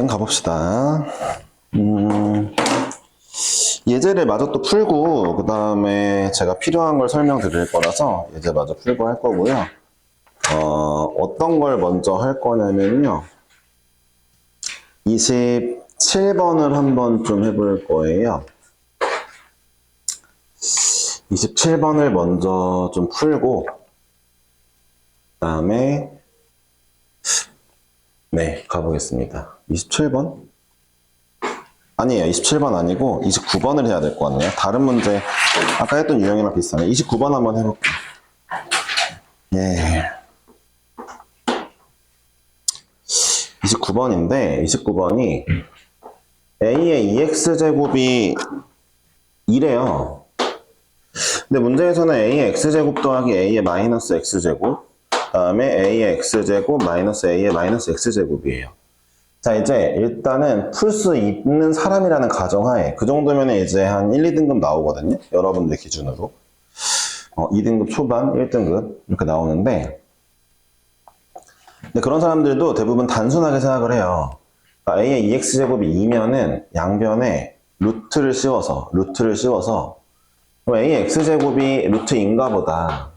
가봅시다. 예제를 마저 또 풀고, 그 다음에 제가 필요한 걸 설명드릴 거라서 예제 마저 풀고 할 거고요. 어떤 걸 먼저 할 거냐면요. 27번을 한번 좀 해볼 거예요. 27번을 먼저 좀 풀고, 그 다음에, 네, 가보겠습니다. 27번? 아니에요. 27번 아니고 29번을 해야 될 것 같네요. 다른 문제, 아까 했던 유형이랑 비슷하네. 29번 한번 해볼게요. 예. 29번인데, 29번이 a의 2x제곱이 2래요. 근데 문제에서는 a의 x제곱 더하기 a의 마이너스 x제곱, 그 다음에 a의 x제곱 마이너스 a의 마이너스 x제곱이에요. 자, 이제 일단은 풀 수 있는 사람이라는 가정하에 그 정도면 이제 한 1, 2등급 나오거든요. 여러분들 기준으로. 2등급 초반, 1등급 이렇게 나오는데, 근데 그런 사람들도 대부분 단순하게 생각을 해요. 그러니까 a의 2x제곱이 2면은 양변에 루트를 씌워서 그럼 a의 x제곱이 루트인가 보다.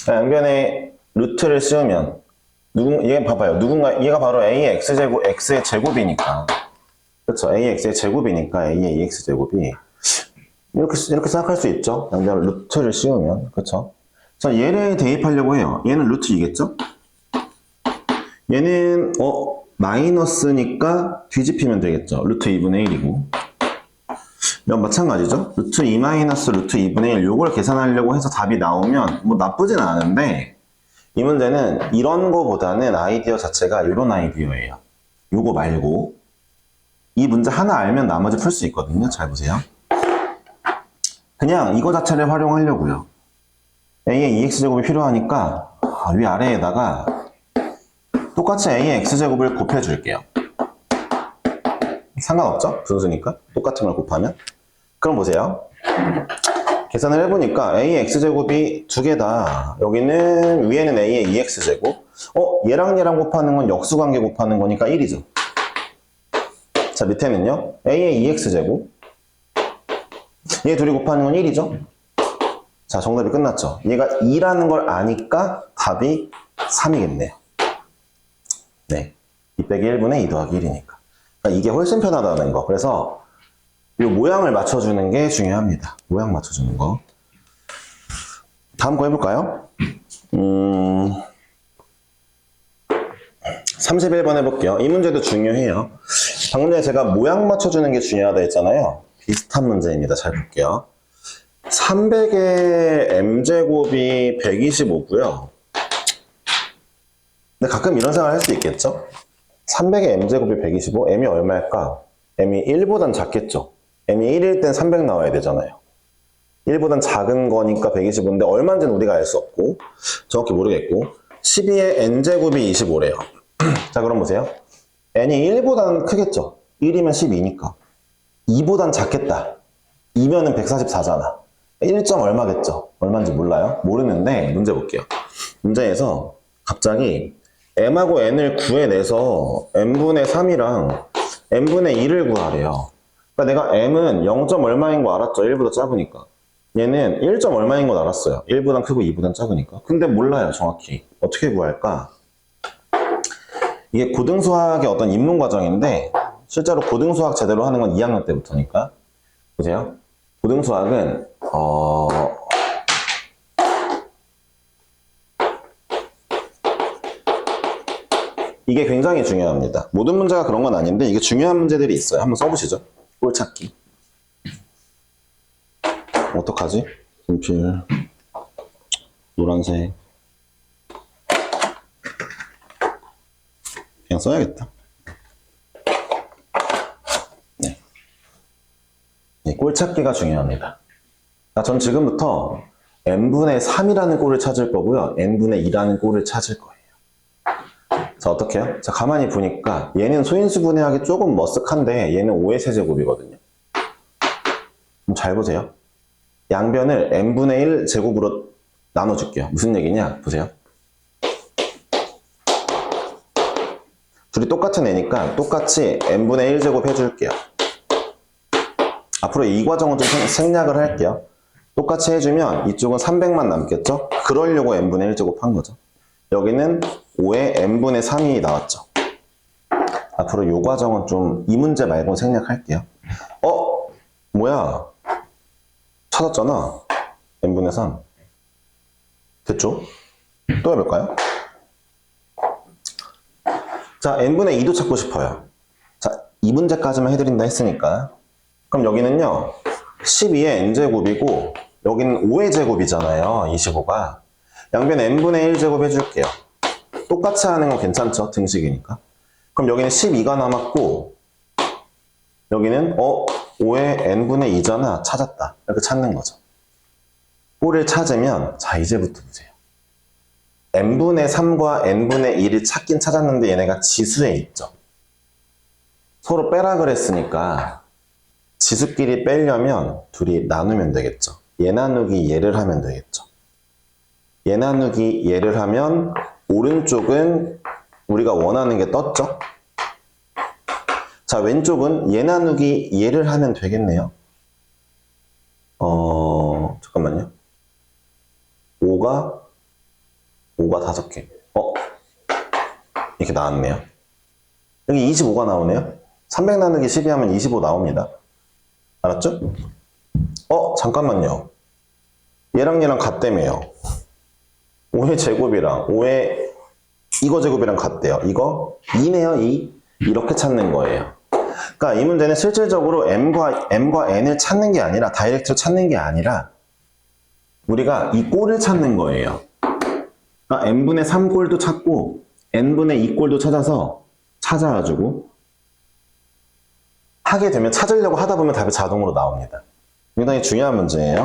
양변에 루트를 씌우면 얘 봐봐요. 얘가 바로 a의 x제곱, x의 제곱이니까. 그쵸? a의 x의 제곱이니까 a의 2x제곱이. 이렇게 생각할 수 있죠? 양변 루트를 씌우면. 그쵸? 자, 얘를 대입하려고 해요. 얘는 루트 2겠죠? 얘는, 마이너스니까 뒤집히면 되겠죠? 루트 2분의 1이고. 이건 마찬가지죠? 루트 2 마이너스 루트 2분의 1. 요걸 계산하려고 해서 답이 나오면 뭐 나쁘진 않은데, 이 문제는 이런 거보다는 아이디어 자체가 이런 아이디어예요. 요거 말고 이 문제 하나 알면 나머지 풀 수 있거든요. 잘 보세요. 그냥 이거 자체를 활용하려고요. a의 2x제곱이 필요하니까 위아래에다가 똑같이 a의 x제곱을 곱해줄게요. 상관없죠? 분수니까 똑같은 걸 곱하면. 그럼 보세요. 계산을 해보니까 a의 x제곱이 두 개다. 여기는 위에는 a의 2x제곱. 얘랑 곱하는 건 역수관계 곱하는 거니까 1이죠. 자, 밑에는요. a의 2x제곱. 얘 둘이 곱하는 건 1이죠. 자, 정답이 끝났죠. 얘가 2라는 걸 아니까 답이 3이겠네요. 네. 2 빼기 1분의 2 더하기 1이니까. 그러니까 이게 훨씬 편하다는 거. 그래서 이 모양을 맞춰주는 게 중요합니다. 모양 맞춰주는 거. 다음 거 해볼까요? 31번 해볼게요. 이 문제도 중요해요. 방금 전에 제가 모양 맞춰주는 게 중요하다 했잖아요. 비슷한 문제입니다. 잘 볼게요. 300의 m제곱이 125고요. 근데 가끔 이런 생각을 할 수 있겠죠? 300의 m제곱이 125, m이 얼마일까? m이 1보단 작겠죠? m이 1일 땐 300 나와야 되잖아요. 1보단 작은 거니까 125인데 얼마인지는 우리가 알 수 없고 정확히 모르겠고 12의 n제곱이 25래요. 자, 그럼 보세요. n이 1보단 크겠죠? 1이면 12니까 2보단 작겠다. 2면은 144잖아. 1점 얼마겠죠? 얼마인지 몰라요? 모르는데 문제 볼게요. 문제에서 갑자기 m하고 n을 구해내서 n분의 3이랑 n분의 1을 구하래요. 그러니까 내가 m은 0. 얼마인 거 알았죠? 1보다 작으니까. 얘는 1점 얼마인 건 알았어요. 1보단 크고 2보단 작으니까. 근데 몰라요, 정확히. 어떻게 구할까? 이게 고등수학의 어떤 입문 과정인데 실제로 고등수학 제대로 하는 건 2학년 때부터니까. 보세요. 고등수학은 이게 굉장히 중요합니다. 모든 문제가 그런 건 아닌데 이게 중요한 문제들이 있어요. 한번 써보시죠. 꼴찾기. 어떡하지? 분필 노란색 그냥 써야겠다. 네. 꼴찾기가 중요합니다. 전 지금부터 n분의 3이라는 꼴을 찾을 거고요. n분의 2라는 꼴을 찾을 거예요. 자, 어떻게 해요? 자, 가만히 보니까 얘는 소인수 분해하기 조금 머쓱한데 얘는 5의 세제곱이거든요. 그럼 잘 보세요. 양변을 n분의 1 제곱으로 나눠줄게요. 무슨 얘기냐? 보세요. 둘이 똑같은 애니까 똑같이 n분의 1제곱 해줄게요. 앞으로 이 과정은 좀 생략을 할게요. 똑같이 해주면 이쪽은 300만 남겠죠? 그러려고 n분의 1제곱 한 거죠. 여기는 5에 n분의 3이 나왔죠. 앞으로 이 과정은 좀 이 문제 말고 생략할게요. 뭐야? 찾았잖아. n분의 3. 됐죠? 또 해볼까요? 자, n분의 2도 찾고 싶어요. 자, 이 문제까지만 해드린다 했으니까. 그럼 여기는요, 12의 n제곱이고, 여기는 5의 제곱이잖아요, 25가. 양변 n분의 1제곱 해줄게요. 똑같이 하는 건 괜찮죠? 등식이니까. 그럼 여기는 12가 남았고, 여기는, 5의 n분의 2잖아. 찾았다. 이렇게 찾는 거죠. 꼴을 찾으면, 자, 이제부터 보세요. n분의 3과 n분의 1을 찾긴 찾았는데 얘네가 지수에 있죠. 서로 빼라 그랬으니까 지수끼리 빼려면 둘이 나누면 되겠죠. 얘 나누기 얘를 하면 되겠죠. 얘 나누기 얘를 하면 오른쪽은 우리가 원하는 게 떴죠. 자, 왼쪽은 얘 나누기 얘를 하면 되겠네요. 잠깐만요. 5가 5개. 이렇게 나왔네요. 여기 25가 나오네요. 300 나누기 12 하면 25 나옵니다. 알았죠? 잠깐만요. 얘랑 같다며요. 5의 제곱이랑 5의 이거 제곱이랑 같대요. 이거 2네요, 2. 이렇게 찾는 거예요. 그러니까 이 문제는 실질적으로 m과 n을 찾는 게 아니라 다이렉트로 찾는 게 아니라 우리가 이 꼴을 찾는 거예요. 그러니까 n분의 3꼴도 찾고 n분의 2꼴도 찾아가지고 하게 되면 찾으려고 하다 보면 답이 자동으로 나옵니다. 굉장히 중요한 문제예요.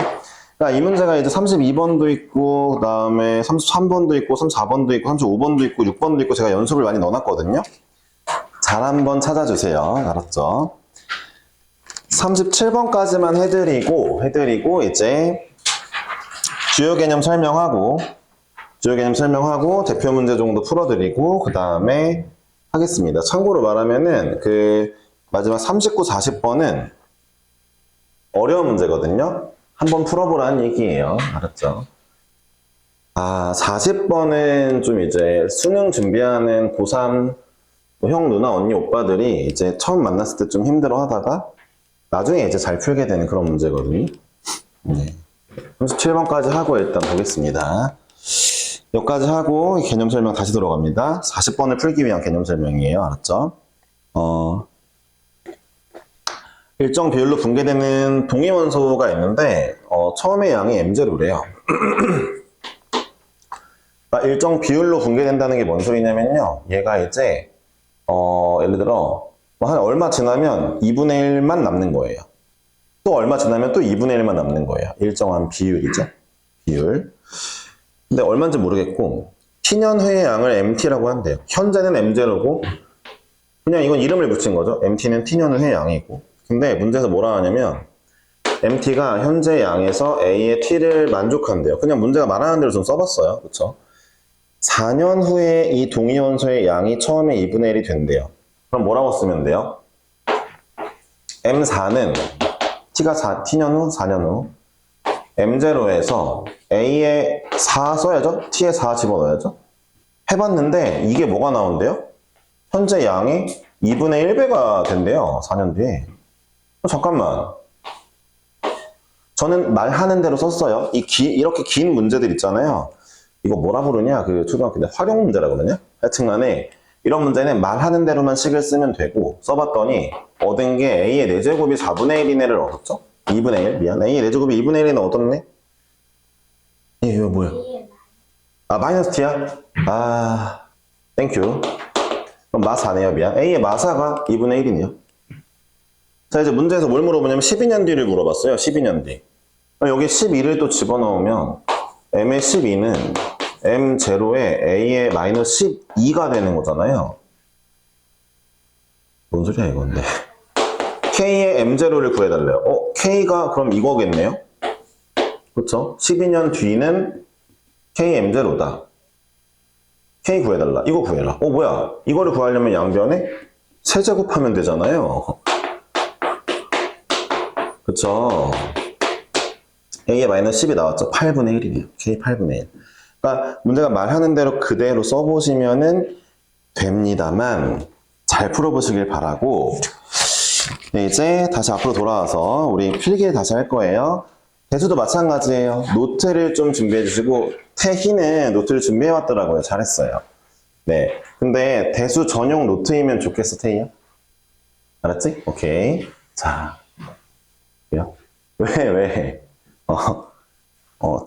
그러니까 이 문제가 이제 32번도 있고 그 다음에 33번도 있고 34번도 있고 35번도 있고 6번도 있고 제가 연습을 많이 넣어놨거든요. 잘 한번 찾아주세요. 알았죠? 37번까지만 해드리고 이제 주요 개념 설명하고 대표 문제 정도 풀어드리고 그 다음에 하겠습니다. 참고로 말하면은 그 마지막 39, 40번은 어려운 문제거든요. 한번 풀어보라는 얘기예요. 알았죠? 40번은 좀 이제 수능 준비하는 고3 형, 누나, 언니, 오빠들이 이제 처음 만났을 때 좀 힘들어 하다가 나중에 이제 잘 풀게 되는 그런 문제거든요. 네. 37번까지 하고 일단 보겠습니다. 여기까지 하고 개념 설명 다시 들어갑니다. 40번을 풀기 위한 개념 설명이에요. 알았죠? 일정 비율로 분계되는 동위원소가 있는데 처음에 양이 m제로래요. 그러니까 일정 비율로 분계된다는 게 뭔 소리냐면요. 얘가 이제 예를 들어 한 얼마 지나면 2분의 1만 남는 거예요. 또 얼마 지나면 또 2분의 1만 남는 거예요. 일정한 비율이죠. 비율. 근데 얼마인지 모르겠고 t년 후의 양을 mt라고 한대요. 현재는 m제로고 그냥 이건 이름을 붙인 거죠. mt는 t년 후의 양이고. 근데 문제에서 뭐라 하냐면 mt가 현재 양에서 a의 t를 만족한대요. 그냥 문제가 말하는 대로 좀 써봤어요. 그쵸? 4년 후에 이 동위원소의 양이 처음에 2분의 1이 된대요. 그럼 뭐라고 쓰면 돼요? m4는 t가 t년 후, 4년 후 m0에서 a의 4 써야죠? t의 4 집어넣어야죠? 해봤는데 이게 뭐가 나온대요? 현재 양이 2분의 1배가 된대요. 4년 뒤에. 잠깐만. 저는 말하는 대로 썼어요. 이렇게 긴 문제들 있잖아요. 이거 뭐라 부르냐? 그 초등학교 때 활용 문제라고 그러냐? 하여튼간에 이런 문제는 말하는 대로만 식을 쓰면 되고 써봤더니 얻은 게 a의 4제곱이 4분의 1이네를 얻었죠? 2분의 1? 미안. a의 4제곱이 2분의 1이네 얻었네? 이거 뭐야? 마이너스 t야? 땡큐. 그럼 마사네요. 미안. a의 마사가 2분의 1이네요. 자, 이제 문제에서 뭘 물어보냐면 12년 뒤를 물어봤어요. 12년 뒤. 여기 12를 또 집어넣으면 m의 12는 m0에 a의 마이너스 12가 되는 거잖아요. 뭔 소리야 이건데. k의 m0를 구해달래요. k가 그럼 이거겠네요. 그쵸? 12년 뒤는 k의 m0다. K 구해달라. 이거 구해라. 뭐야? 이거를 구하려면 양변에 세제곱하면 되잖아요. 그쵸? A에 마이너스 10이 나왔죠? 8분의 1이네요. K 8분의 1. 그러니까 문제가 말하는 대로 그대로 써보시면은 됩니다만 잘 풀어보시길 바라고. 네, 이제 다시 앞으로 돌아와서 우리 필기를 다시 할 거예요. 대수도 마찬가지예요. 노트를 좀 준비해 주시고 태희는 노트를 준비해 왔더라고요. 잘했어요. 네, 근데 대수 전용 노트이면 좋겠어, 태희야? 알았지? 오케이. 자, 왜?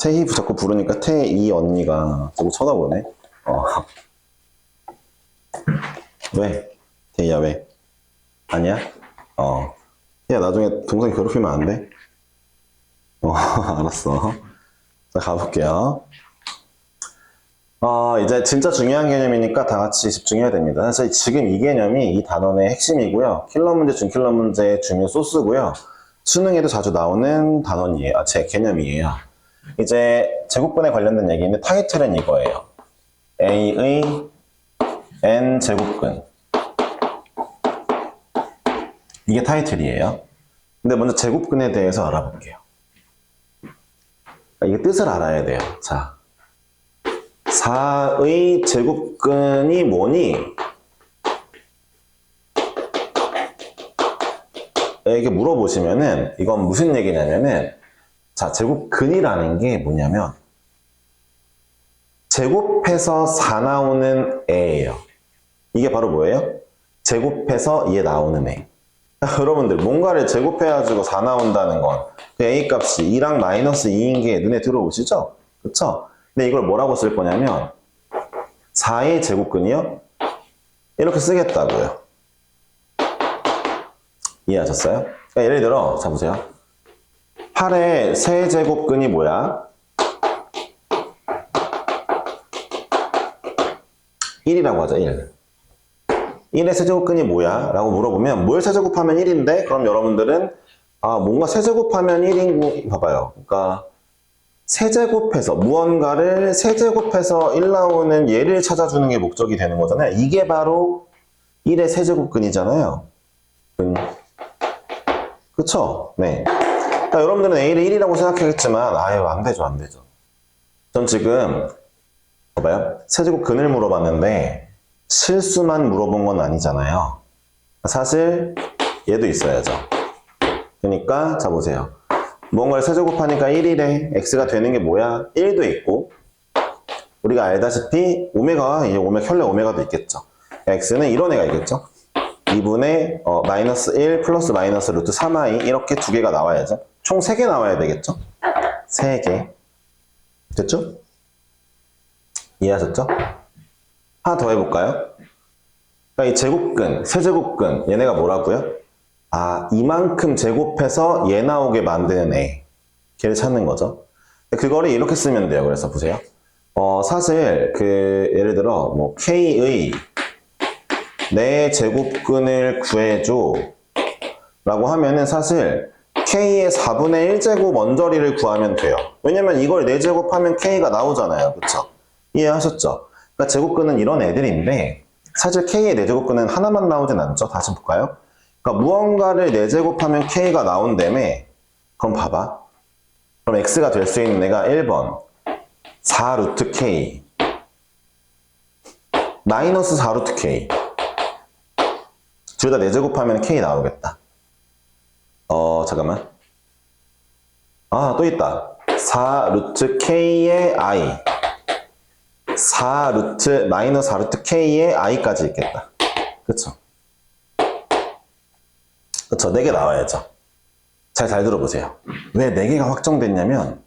태희 자꾸 부르니까 태희 언니가 자꾸 쳐다보네. 왜? 태희야, 왜? 아니야? 야, 나중에 동생 괴롭히면 안 돼? 알았어. 자, 가볼게요. 이제 진짜 중요한 개념이니까 다 같이 집중해야 됩니다. 사실 지금 이 개념이 이 단원의 핵심이고요. 킬러 문제, 준킬러 문제의 중요 소스고요. 수능에도 자주 나오는 단원이에요. 제 개념이에요. 이제 제곱근에 관련된 얘기인데 타이틀은 이거예요. A의 N제곱근. 이게 타이틀이에요. 근데 먼저 제곱근에 대해서 알아볼게요. 이게 뜻을 알아야 돼요. 자, 4의 제곱근이 뭐니? 이렇게 물어보시면은 이건 무슨 얘기냐면은, 자, 제곱근이라는 게 뭐냐면 제곱해서 4 나오는 애예요. 이게 바로 뭐예요? 제곱해서 얘 나오는 애. 여러분들 뭔가를 제곱해가지고 4 나온다는 건 그 A 값이 2랑 마이너스 2인 게 눈에 들어오시죠? 그쵸? 근데 이걸 뭐라고 쓸 거냐면 4의 제곱근이요? 이렇게 쓰겠다고요. 이해하셨어요? 그러니까 예를 들어, 자 보세요. 8의 세제곱근이 뭐야? 1이라고 하자, 1. 1의 세제곱근이 뭐야? 라고 물어보면 뭘 세제곱하면 1인데? 그럼 여러분들은 뭔가 세제곱하면 1인 거 봐봐요. 그러니까 세제곱해서 무언가를 세제곱해서 1 나오는 얘를 찾아주는 게 목적이 되는 거잖아요. 이게 바로 1의 세제곱근이잖아요. 그쵸? 네. 그러니까 여러분들은 A를 1이라고 생각하겠지만 안 되죠. 전 지금 봐봐요. 세제곱근을 물어봤는데 실수만 물어본 건 아니잖아요. 사실 얘도 있어야죠. 그러니까 자 보세요. 무언가를 세제곱하니까 1이래. x가 되는 게 뭐야? 1도 있고 우리가 알다시피 이제 혈내 오메가도 있겠죠. x는 이런 애가 있겠죠. 2분의 마이너스 1 플러스 마이너스 루트 3i 이렇게 두 개가 나와야죠. 총 3개 나와야 되겠죠. 3개. 됐죠? 이해하셨죠? 하나 더 해볼까요? 그러니까 이 제곱근, 세제곱근 얘네가 뭐라고요? 이만큼 제곱해서 얘 나오게 만드는 애. 걔를 찾는 거죠. 그거를 이렇게 쓰면 돼요. 그래서 보세요. 사실 예를 들어 K의 내 제곱근을 구해줘 라고 하면은 사실 K의 4분의 1제곱 언저리를 구하면 돼요. 왜냐면 이걸 4제곱하면 K가 나오잖아요. 그쵸? 이해하셨죠? 그러니까 제곱근은 이런 애들인데 사실 K의 4제곱근은 하나만 나오진 않죠. 다시 볼까요? 그러니까 무언가를 4제곱하면 K가 나온다며. 그럼 봐봐. 그럼 X가 될 수 있는 애가 1번 4루트 K 마이너스 4루트 K 둘 다 4제곱하면 K 나오겠다. 잠깐만. 또 있다. 4루트 K의 I 4루트 마이너스 4루트 K의 I까지 있겠다. 그쵸? 그쵸? 4개 나와야죠. 잘 들어보세요. 왜 4개가 확정됐냐면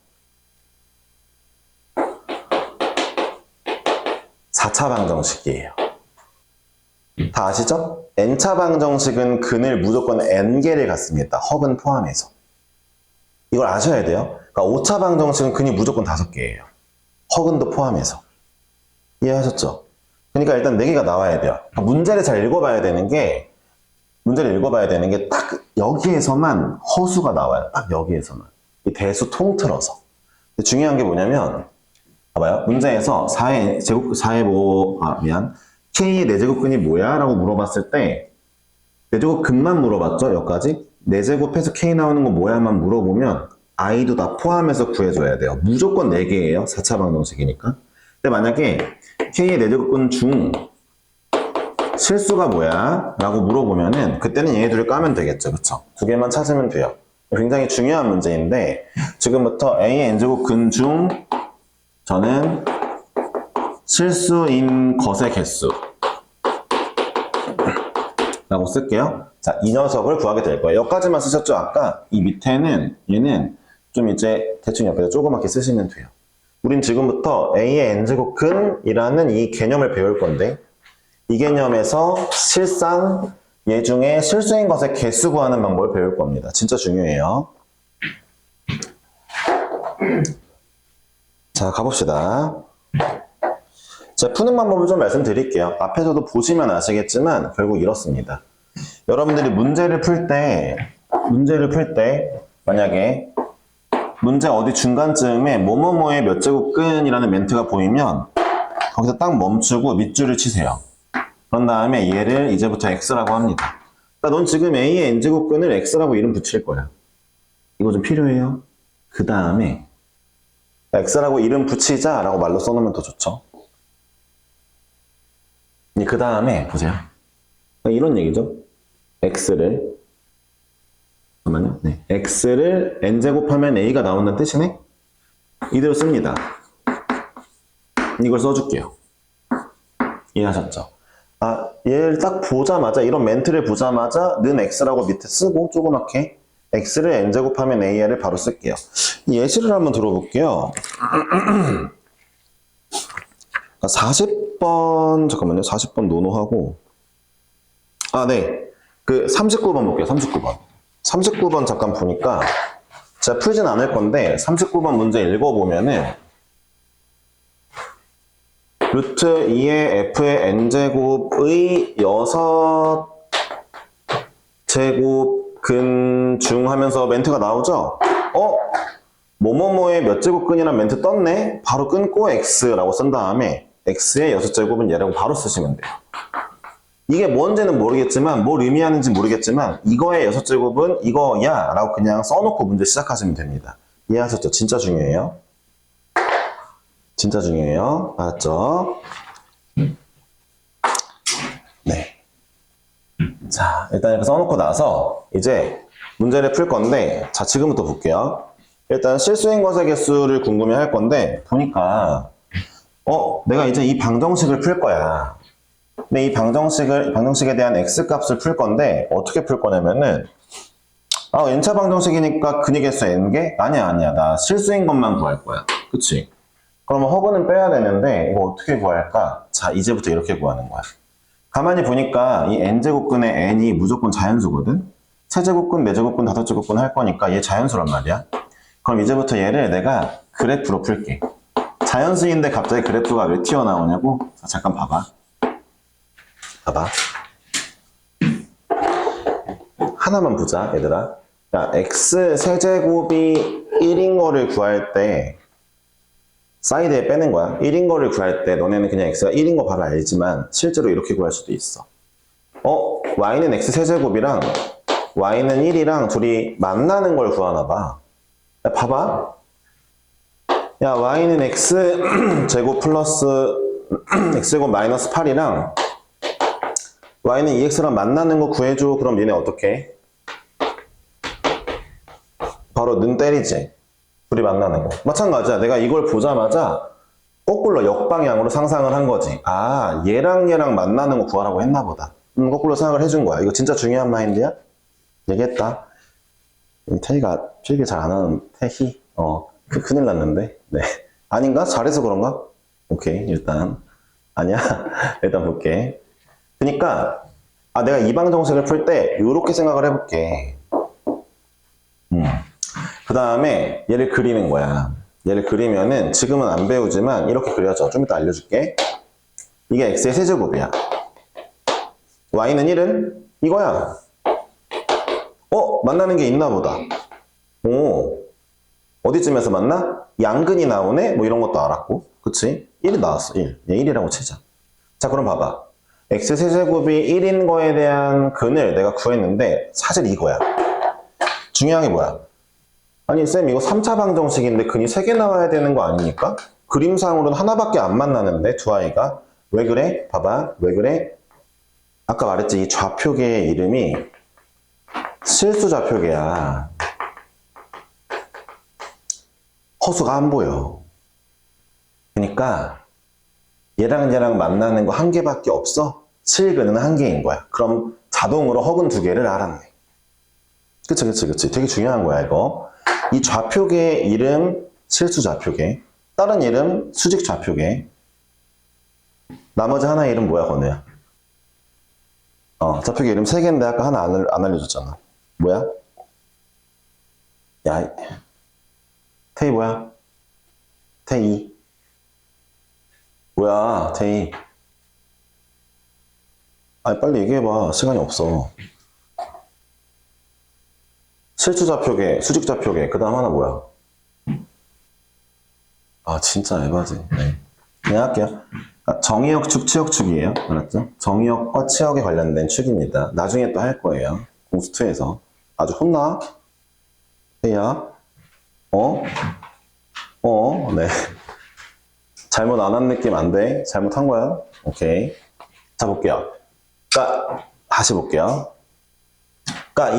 4차 방정식이에요. 다 아시죠? n차 방정식은 근을 무조건 n개를 갖습니다. 허근 포함해서. 이걸 아셔야 돼요. 그러니까 5차 방정식은 근이 무조건 5개예요. 허근도 포함해서. 이해하셨죠? 그러니까 일단 4개가 나와야 돼요. 그러니까 문제를 잘 읽어봐야 되는 게 딱 여기에서만 허수가 나와요. 딱 여기에서만. 이 대수 통틀어서. 근데 중요한 게 뭐냐면 봐봐요. 문제에서 4의 4제곱근이 뭐야? 라고 물어봤을 때 4제곱근만 물어봤죠? 여기까지? 4제곱해서 K 나오는 거 뭐야만 물어보면 i도 다 포함해서 구해줘야 돼요. 무조건 4개예요. 4차 방정식이니까. 근데 만약에 K의 4제곱근 중 실수가 뭐야? 라고 물어보면은 그때는 얘네 둘을 까면 되겠죠. 그쵸? 두 개만 찾으면 돼요. 굉장히 중요한 문제인데 지금부터 A의 n제곱근 중 저는 실수인 것의 개수 라고 쓸게요. 자, 이 녀석을 구하게 될 거예요. 여기까지만 쓰셨죠? 아까 이 밑에는 얘는 좀 이제 대충 옆에다 조그맣게 쓰시면 돼요. 우린 지금부터 A의 n제곱근이라는 이 개념을 배울 건데 이 개념에서 실상 얘 중에 실수인 것의 개수 구하는 방법을 배울 겁니다. 진짜 중요해요. 자, 가봅시다. 자, 푸는 방법을 좀 말씀드릴게요. 앞에서도 보시면 아시겠지만 결국 이렇습니다. 여러분들이 문제를 풀 때 만약에 문제 어디 중간쯤에 뭐뭐뭐의 몇 제곱근이라는 멘트가 보이면 거기서 딱 멈추고 밑줄을 치세요. 그런 다음에 얘를 이제부터 x라고 합니다. 그러니까 넌 지금 a의 n제곱근을 x라고 이름 붙일 거야. 이거 좀 필요해요? 그 다음에 x라고 이름 붙이자 라고 말로 써놓으면 더 좋죠. 그 다음에 보세요. 이런 얘기죠. x를 잠깐만요. 네. x를 n제곱하면 a가 나온다는 뜻이네? 이대로 씁니다. 이걸 써줄게요. 이해하셨죠? 아, 얘를 딱 보자마자, 이런 멘트를 보자마자 는 x라고 밑에 쓰고 조그맣게 x를 n제곱하면 a를 바로 쓸게요. 예시를 한번 들어볼게요. 40번, 잠깐만요. 40번 노노하고 아, 네. 그 39번 볼게요. 39번. 39번 잠깐 보니까 제가 풀진 않을 건데 39번 문제 읽어보면은 루트 2의 f의 n제곱의 6제곱근 중 하면서 멘트가 나오죠? 뭐뭐뭐의 몇 제곱근이란 멘트 떴네? 바로 끊고 x라고 쓴 다음에 x의 6제곱은 얘라고 바로 쓰시면 돼요. 이게 뭔지는 모르겠지만 뭘 의미하는지 모르겠지만 이거의 6제곱은 이거야 라고 그냥 써놓고 문제 시작하시면 됩니다. 이해하셨죠? 진짜 중요해요. 진짜 중요해요. 알았죠? 네. 자, 일단 이렇게 써놓고 나서 이제 문제를 풀 건데 자, 지금부터 볼게요. 일단 실수인 것의 개수를 궁금해 할 건데 보니까 내가 이제 이 방정식을 풀 거야. 근데 이 방정식에 대한 x값을 풀 건데 어떻게 풀 거냐면은 n차 방정식이니까 근의 개수 n개? 아니야. 나 실수인 것만 구할 거야. 그치? 그러면 허브는 빼야 되는데 이거 어떻게 구할까? 자, 이제부터 이렇게 구하는 거야. 가만히 보니까 이 n제곱근의 n이 무조건 자연수거든? 세제곱근, 네제곱근, 다섯제곱근 할 거니까 얘 자연수란 말이야. 그럼 이제부터 얘를 내가 그래프로 풀게. 자연수인데 갑자기 그래프가 왜 튀어나오냐고? 자, 잠깐 봐봐. 하나만 보자, 얘들아. 야, x 세제곱이 1인 거를 구할 때 사이드에 빼는 거야. 1인 거를 구할 때 너네는 그냥 x가 1인 거 바로 알지만 실제로 이렇게 구할 수도 있어. y는 x 세제곱이랑 y는 1이랑 둘이 만나는 걸 구하나 봐. 야, 봐봐. 야, y는 x 제곱 플러스 x제곱 마이너스 8이랑 y는 2x랑 만나는 거 구해줘. 그럼 얘네 어떻게? 바로 는 때리지. 둘이 만나는 거. 마찬가지야. 내가 이걸 보자마자 거꾸로 역방향으로 상상을 한 거지. 아, 얘랑 얘랑 만나는 거 구하라고 했나 보다. 거꾸로 생각을 해준 거야. 이거 진짜 중요한 마인드야? 얘기했다. 태희가 필기 잘 안 하는 태희? 큰일 났는데. 네. 아닌가? 잘해서 그런가? 오케이, 일단. 아니야. 일단 볼게. 그러니까 내가 이 방정식을 풀 때 이렇게 생각을 해볼게. 그 다음에 얘를 그리는 거야. 얘를 그리면은 지금은 안 배우지만 이렇게 그려져. 좀 이따 알려줄게. 이게 x의 세제곱이야. y는 1은 이거야. 만나는 게 있나 보다. 어디쯤에서 만나? 양근이 나오네? 뭐 이런 것도 알았고. 그치? 1이 나왔어, 1. 얘 1이라고 치자. 자, 그럼 봐봐. x 세제곱이 1인 거에 대한 근을 내가 구했는데 사실 이거야. 중요한 게 뭐야? 아니 쌤 이거 3차 방정식인데 근이 3개 나와야 되는 거 아닙니까? 그림상으로는 하나밖에 안 만나는데 두 아이가. 왜 그래? 봐봐. 왜 그래? 아까 말했지 이 좌표계의 이름이 실수 좌표계야. 허수가 안 보여. 그러니까 얘랑 만나는 거 한 개밖에 없어? 실근은 한 개인 거야. 그럼 자동으로 허근 두 개를 알았네. 그치. 되게 중요한 거야, 이거. 이 좌표계의 이름 실수 좌표계. 다른 이름 수직 좌표계. 나머지 하나의 이름 뭐야, 건우야? 좌표계 이름 3개인데 아까 하나 안 알려줬잖아. 뭐야? 야, 태희 뭐야? 태희. 뭐야, 태희. 아니, 빨리 얘기해봐. 시간이 없어. 실수 좌표계, 수직 좌표계, 그 다음 하나 뭐야? 아, 진짜 에바지. 네. 그냥 할게요. 정의역 축, 치역 축이에요. 알았죠? 정의역과 치역에 관련된 축입니다. 나중에 또 할 거예요. 공수2에서. 아주 혼나? 태희야? 네. 잘못 안 한 느낌 안 돼. 잘못한 거야. 오케이. 자, 볼게요. 다시 볼게요.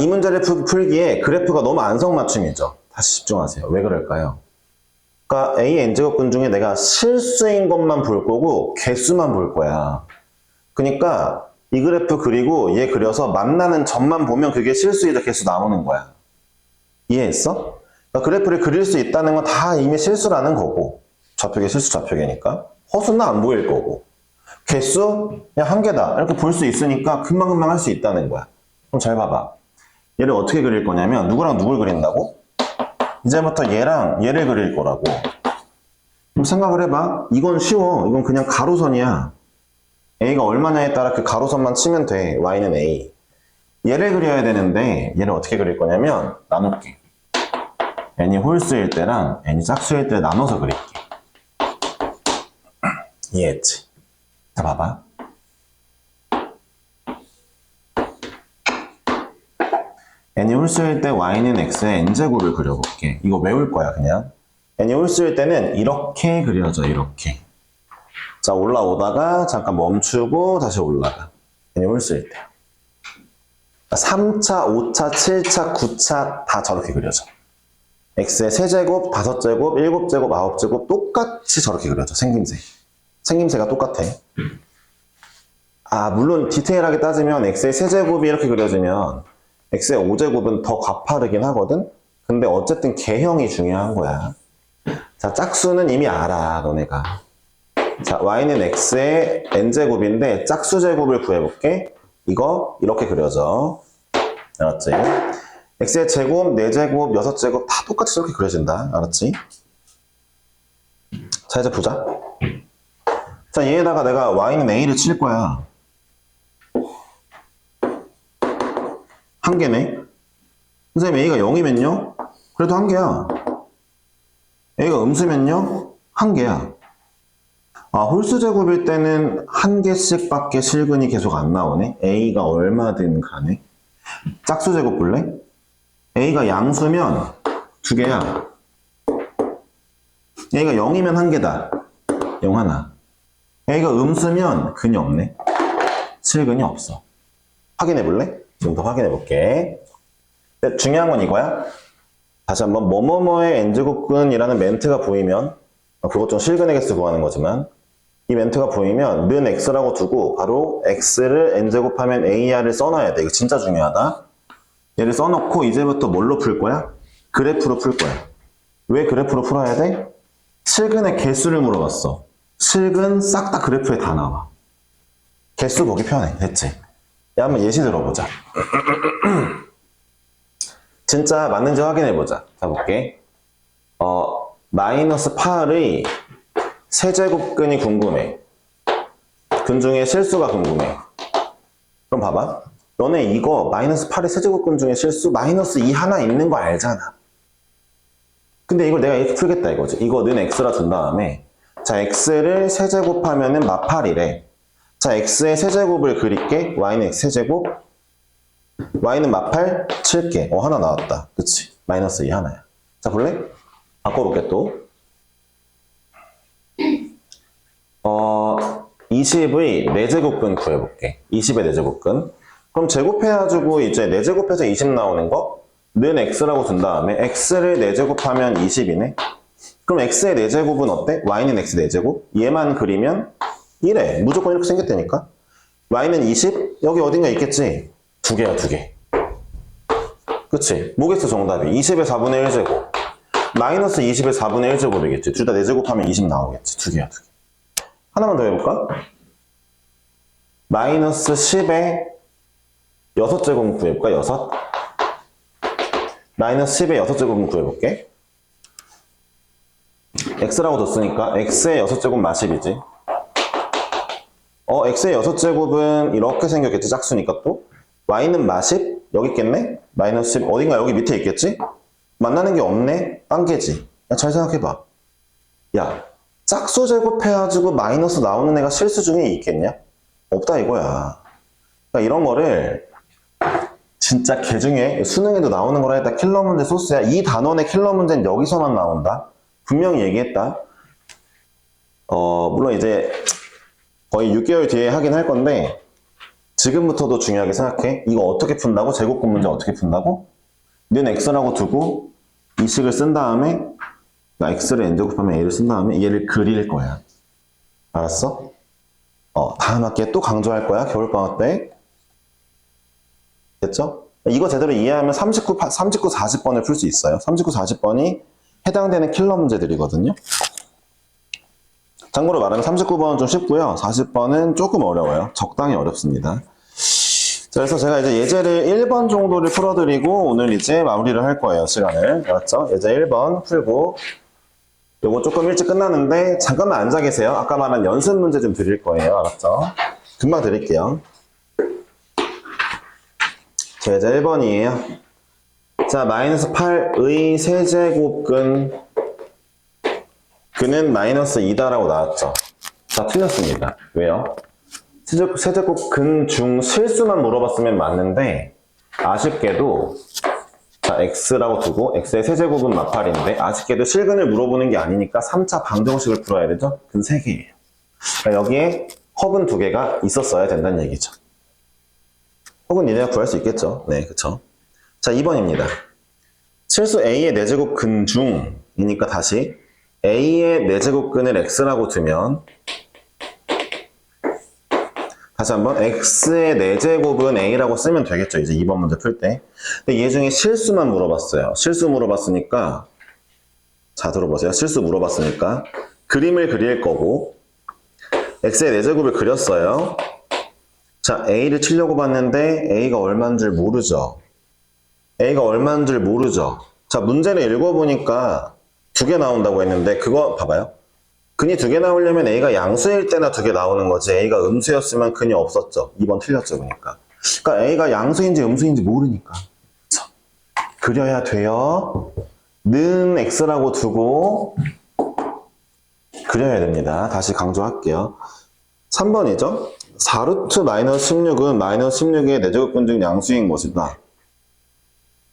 이 문제를 풀기에 그래프가 너무 안성맞춤이죠. 다시 집중하세요. 왜 그럴까요? A n제곱근 중에 내가 실수인 것만 볼 거고 개수만 볼 거야. 그러니까 이 그래프 그리고 얘 그려서 만나는 점만 보면 그게 실수이자 개수 나오는 거야. 이해했어? 그래프를 그릴 수 있다는 건 다 이미 실수라는 거고, 좌표계 실수 좌표계니까 허수는 안 보일 거고, 개수 그냥 한 개다 이렇게 볼 수 있으니까 금방금방 할 수 있다는 거야. 그럼 잘 봐봐. 얘를 어떻게 그릴 거냐면 누구랑 누굴 그린다고? 이제부터 얘랑 얘를 그릴 거라고. 그럼 생각을 해봐. 이건 쉬워. 이건 그냥 가로선이야. A가 얼마냐에 따라 그 가로선만 치면 돼. Y는 A. 얘를 그려야 되는데 얘를 어떻게 그릴 거냐면 나눌게. n이 홀수일 때랑 n이 짝수일 때 나눠서 그릴게. 이해했지? 자, 봐봐. n이 홀수일 때 y는 x의 n제곱을 그려볼게. 이거 외울 거야, 그냥. n이 홀수일 때는 이렇게 그려져, 이렇게. 자, 올라오다가 잠깐 멈추고 다시 올라가. n이 홀수일 때. 3차, 5차, 7차, 9차 다 저렇게 그려져. x의 세제곱, 5제곱, 7제곱, 9제곱 똑같이 저렇게 그려져. 생김새. 생김새가 똑같아. 물론 디테일하게 따지면 x의 세제곱이 이렇게 그려지면 x의 5제곱은 더 가파르긴 하거든? 근데 어쨌든 개형이 중요한 거야. 자, 짝수는 이미 알아, 너네가. 자, y는 x의 n제곱인데 짝수 제곱을 구해볼게. 이거 이렇게 그려져. 알았지? x의 제곱, 4제곱, 6제곱 다 똑같이 저렇게 그려진다. 알았지? 자, 이제 보자. 자, 얘에다가 내가 y는 a를 칠 거야. 한 개네. 선생님, a가 0이면요? 그래도 한 개야. a가 음수면요? 한 개야. 홀수 제곱일 때는 한 개씩 밖에 실근이 계속 안 나오네. a가 얼마든 간에. 짝수 제곱 볼래? a가 양수면 두 개야. a가 0이면 한 개다. 0 하나. a가 음수면 근이 없네. 실근이 없어. 확인해 볼래? 지금부터 확인해 볼게. 근데 중요한 건 이거야. 다시 한번 뭐뭐뭐의 n제곱근이라는 멘트가 보이면, 그것 좀 실근의 개수 구하는 거지만, 이 멘트가 보이면 는 x라고 두고 바로 x를 n제곱하면 ar을 써놔야 돼. 이거 진짜 중요하다. 얘를 써놓고 이제부터 뭘로 풀 거야? 그래프로 풀 거야. 왜 그래프로 풀어야 돼? 실근의 개수를 물어봤어. 실근 싹 다 그래프에 다 나와. 개수 보기 편해. 됐지? 야, 한번 예시 들어보자. 진짜 맞는지 확인해보자. 자, 볼게. 마이너스 8의 세제곱근이 궁금해. 근 중에 실수가 궁금해. 그럼 봐봐. 너네 이거 마이너스 8의 세제곱근 중에 실수 마이너스 2 하나 있는 거 알잖아. 근데 이걸 내가 이렇게 풀겠다 이거지. 이거 는 x라 둔 다음에 자, x를 세제곱하면은 마팔이래. 자, x의 세제곱을 그릴게. y는 x 세제곱. y는 마팔 칠게. 하나 나왔다. 그치? 마이너스 2 하나야. 자, 볼래? 바꿔볼게, 또. 20의 4제곱근 구해볼게. 20의 4제곱근. 그럼 제곱해가지고 이제 4제곱해서 20 나오는 거? 는 x라고 둔 다음에 x를 4제곱하면 20이네. 그럼 x의 4제곱은 어때? y는 x 4제곱. 얘만 그리면 1에 무조건 이렇게 생겼다니까. y는 20. 여기 어딘가 있겠지? 두 개야, 두 개. 그치? 뭐겠어, 정답이? 20의 4분의 1제곱. 마이너스 20의 4분의 1제곱이겠지. 둘 다 4제곱하면 20 나오겠지. 두 개야, 두 개. 하나만 더 해볼까? 마이너스 10의 6제곱 구해볼까? 6? 마이너스 10의 6제곱은 구해볼게. x라고 뒀으니까 x의 6제곱 마십이지. x의 6제곱은 이렇게 생겼겠지. 짝수니까 또. y는 마십? 여기 있겠네? 마이너스 10 어딘가 여기 밑에 있겠지? 만나는 게 없네? 딴개지. 야, 잘 생각해봐. 야, 짝수 제곱해가지고 마이너스 나오는 애가 실수 중에 있겠냐? 없다 이거야. 그러니까 이런 거를 진짜 개 중에 수능에도 나오는 거라 했다. 킬러 문제 소스야. 이 단원의 킬러 문제는 여기서만 나온다. 분명히 얘기했다. 물론 이제 거의 6개월 뒤에 하긴 할 건데 지금부터도 중요하게 생각해. 이거 어떻게 푼다고? 제곱근 문제 어떻게 푼다고? 는 x라고 두고 이 식을 쓴 다음에 x를 n제곱하면 a를 쓴 다음에 얘를 그릴 거야. 알았어? 다음 학기에 또 강조할 거야. 겨울방학 때. 됐죠? 이거 제대로 이해하면 39, 40번을 풀 수 있어요. 39, 40번이 해당되는 킬러 문제들이거든요. 참고로 말하면 39번은 좀 쉽고요. 40번은 조금 어려워요. 적당히 어렵습니다. 자, 그래서 제가 이제 예제를 1번 정도를 풀어드리고 오늘 이제 마무리를 할 거예요. 시간을. 알았죠? 예제 1번 풀고 요거 조금 일찍 끝났는데 잠깐만 앉아 계세요. 아까 말한 연습 문제 좀 드릴 거예요. 알았죠? 금방 드릴게요. 자, 예제 1번이에요. 자, 마이너스 8의 세제곱근 그는 마이너스 2다라고 나왔죠. 자, 틀렸습니다. 왜요? 세제곱근 중 실수만 물어봤으면 맞는데 아쉽게도 자, x라고 두고 x의 세제곱은 마팔인데 아쉽게도 실근을 물어보는 게 아니니까 3차 방정식을 풀어야 되죠? 근 3개예요. 그러니까 여기에 허근 2개가 있었어야 된다는 얘기죠. 혹은 얘네가 구할 수 있겠죠. 네, 그쵸. 자, 2번입니다. 실수 a의 4제곱 근 중이니까 다시 a의 4제곱근을 x라고 두면 다시 한번 x의 4제곱은 a라고 쓰면 되겠죠. 이제 2번 문제 풀 때. 근데 얘 중에 실수만 물어봤어요. 실수 물어봤으니까 자, 들어보세요. 실수 물어봤으니까 그림을 그릴 거고 x의 4제곱을 그렸어요. 자, a를 치려고 봤는데 a가 얼마인 줄 모르죠. a가 얼마인 줄 모르죠. 자, 문제를 읽어보니까 2개 나온다고 했는데 그거 봐봐요. 근이 2개 나오려면 a가 양수일 때나 2개 나오는 거지. a가 음수였으면 근이 없었죠. 2번 틀렸죠. 그러니까 a가 양수인지 음수인지 모르니까 그쵸? 그려야 돼요. 는 x라고 두고 그려야 됩니다. 다시 강조할게요. 3번이죠. 4루트 마이너스 16은 마이너스 16의 4제곱근 중 양수인 것이다.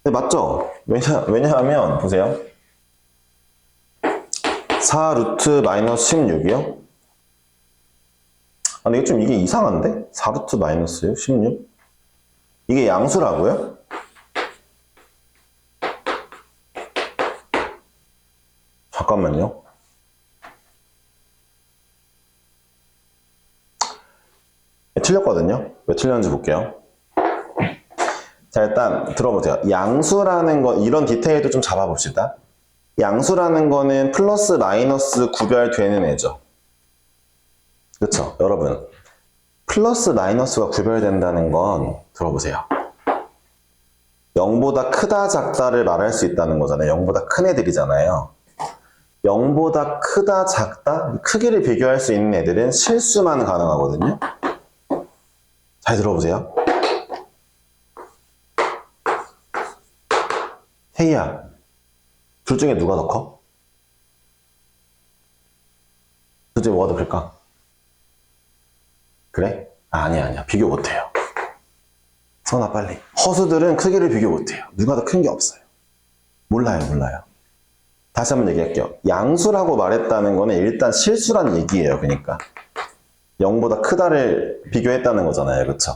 네, 맞죠? 왜냐하면 보세요. 4루트 마이너스 16이요? 아, 근데 이게 이상한데? 4루트 마이너스 16? 이게 양수라고요? 잠깐만요. 틀렸거든요. 왜 틀렸는지 볼게요. 자, 일단 들어보세요. 양수라는 거, 이런 디테일도 좀 잡아봅시다. 양수라는 거는 플러스 마이너스 구별되는 애죠. 그쵸? 여러분, 플러스 마이너스가 구별된다는 건 들어보세요. 0보다 크다 작다를 말할 수 있다는 거잖아요. 0보다 큰 애들이잖아요. 0보다 크다 작다? 크기를 비교할 수 있는 애들은 실수만 가능하거든요. 잘 들어보세요. 태희야, 둘 중에 누가 더 커? 그치, 뭐가 더 클까? 그래? 아니야. 비교 못해요. 선아, 빨리. 허수들은 크기를 비교 못해요. 누가 더 큰 게 없어요. 몰라요. 다시 한번 얘기할게요. 양수라고 말했다는 거는 일단 실수란 얘기예요. 그러니까 0보다 크다를 비교했다는 거잖아요. 그쵸?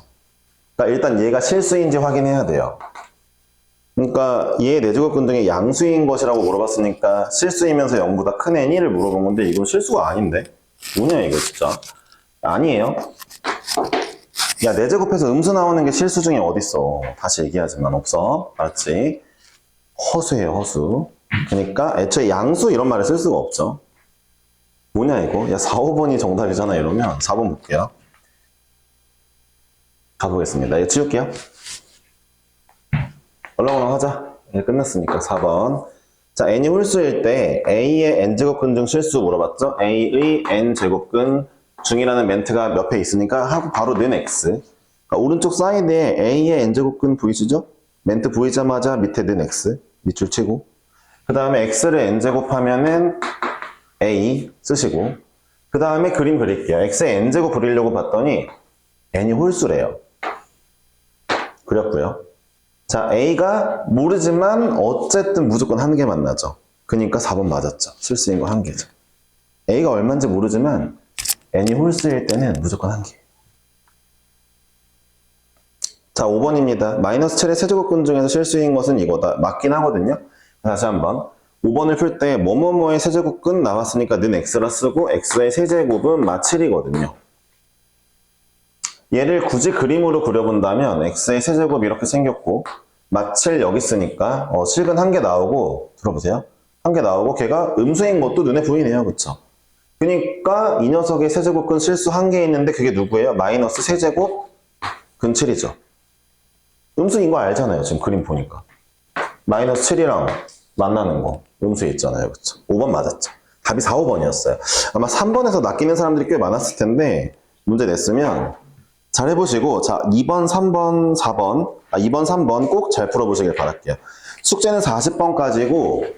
그러니까 일단 얘가 실수인지 확인해야 돼요. 그러니까 얘의 내제곱근 중에 양수인 것이라고 물어봤으니까 실수이면서 0보다 큰 n이를 물어본 건데 이건 실수가 아닌데? 뭐냐 이거 진짜. 아니에요. 야, 내제곱해서 음수 나오는 게 실수 중에 어딨어. 다시 얘기하지만 없어. 알았지? 허수예요, 허수. 그러니까 애초에 양수 이런 말을 쓸 수가 없죠. 뭐냐 이거? 야, 4, 5번이 정답이잖아 이러면 4번 볼게요. 가보겠습니다. 이거 지울게요. 얼렁얼렁 하자. 네, 끝났으니까 4번. 자, n이 홀수일 때 a의 n제곱근 중 실수 물어봤죠? a의 n제곱근 중이라는 멘트가 몇 회 있으니까 하고 바로 는 x. 그러니까 오른쪽 사이드에 a의 n제곱근 보이시죠? 멘트 보이자마자 밑에 는 x. 밑줄 치고. 그 다음에 x를 n제곱하면은 a 쓰시고. 그 다음에 그림 그릴게요. x의 n제곱 그리려고 봤더니 n이 홀수래요. 그렸고요. 자, a가 모르지만 어쨌든 무조건 한 개만 나죠. 그러니까 4번 맞았죠. 실수인 거 한 개죠. a가 얼마인지 모르지만 n이 홀수일 때는 무조건 한 개. 자, 5번입니다. 마이너스 7의 세제곱근 중에서 실수인 것은 이거다. 맞긴 하거든요. 다시 한번. 5번을 풀 때 뭐뭐뭐의 세제곱근 나왔으니까 는 x라 쓰고 x의 세제곱은 마 7이거든요. 얘를 굳이 그림으로 그려본다면 x의 세제곱 이렇게 생겼고 마 7 여기 있으니까 실근 한 개 나오고 들어보세요. 한 개 나오고 걔가 음수인 것도 눈에 보이네요. 그쵸? 그러니까 이 녀석의 세제곱근 실수 한 개 있는데 그게 누구예요? 마이너스 세제곱 근 7이죠. 음수인 거 알잖아요. 지금 그림 보니까. 마이너스 7이랑 만나는 거 음수에 있잖아요. 그쵸? 5번 맞았죠. 답이 4, 5번이었어요. 아마 3번에서 낚이는 사람들이 꽤 많았을 텐데 문제 냈으면 잘 해보시고, 자, 2번, 3번, 4번, 2번, 3번 꼭 잘 풀어보시길 바랄게요. 숙제는 40번까지고,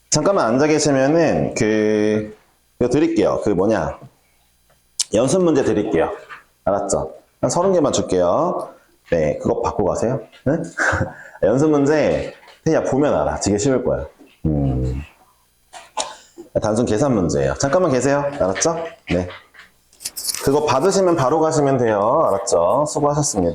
잠깐만 앉아 계시면은, 이거 드릴게요. 연습 문제 드릴게요. 알았죠? 한 30개만 줄게요. 네, 그거 받고 가세요. 네? 연습 문제, 그냥 보면 알아. 되게 쉬울 거야. 단순 계산 문제예요. 잠깐만 계세요. 알았죠? 네. 그거 받으시면 바로 가시면 돼요. 알았죠? 수고하셨습니다.